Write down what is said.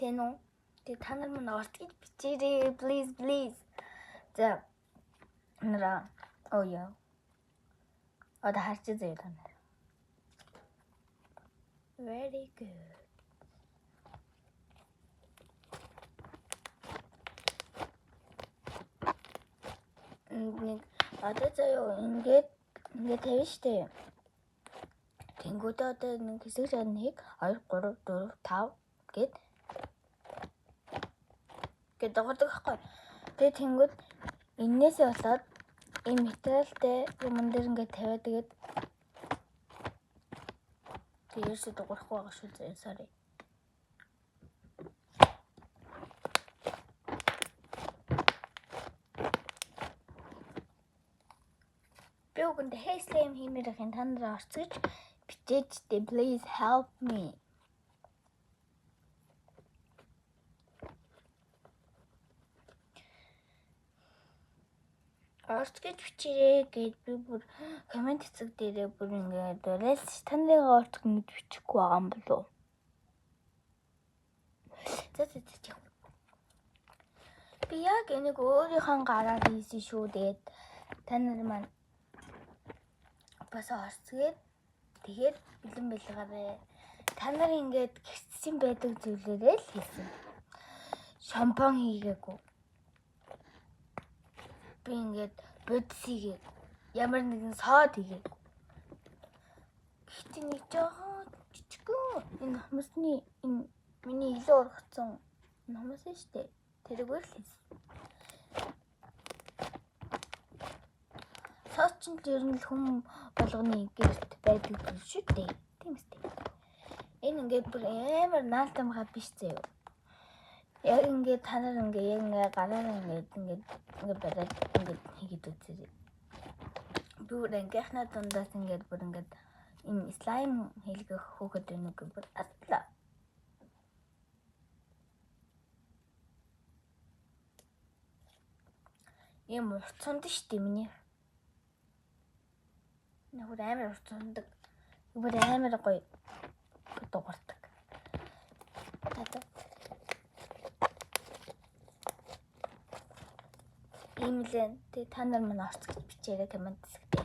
Тэн үү? Тэг та нар минь орт гэж бичээрэй. Please. За. Нара. Oh yeah. Одоо харж заяа та нар. Very good. Одоо заяа ингээд тавина штэ. Тэнгүүд одоо нэг хэсэг шатныг 2 3 4 5 гээд дагуулдаг байхгүй. Тэгээ тэнгүүд энээсээ болоод энэ материалтай юм дээр ингээд тавиад тэгээд ерөөсөө дуурахгүй байгаа шүү заяа. Sorry. Би үгэнд хэслэм хиймээр ахын та нараа орцгож бичээчтэй. Please help me. Орцгож бичээрэй гэж би бүр комент хэсэг дээрээ бүр ингээд уриалж та нарын орцгож бичихгүй байгаа юм болов. За. Би яг энийг өөрийнхөө гараар хийсэн шүү. Тэгээд та нар маань бас орцгээд тэгээд бэлэн байлгаарэ. Та нар ингээд гэрчсэн байдаг зүйлээрээ л хийсэн. Шампунь хийгээгүй. Би ингээд бодис хийгээгүй. Ямар нэгэн сод хийгээгүй. Гэхдээ нэг жоохон жижигхэн энэ хүмүүсний энэ миний илүү ургацсан хүмүүс нь штэ. Тэрүүгээр л хийсэн. Сод ч ер нь хүм болгоны гэрт байдаг шүү дээ. Тийм үстэй. Энэ ингээд бүр амар наалтамгаа биш заяа. Яг ингээд та нар ингээд яг гараараа ингээд бариад ингээд хийгээд үзээрэй. Бүр ангийнхнаа дундаас ингээд бүр ингээд энэ слайм хийлгэх хөөхөд нэг бүр атлаа. Ийм урцсанд штэ миний. Нэг амар урцсандаг. Бүр амар гоё дуурдаг. Ийм л энэ та нар минь орцгож бичээрэй комент хэсэгт.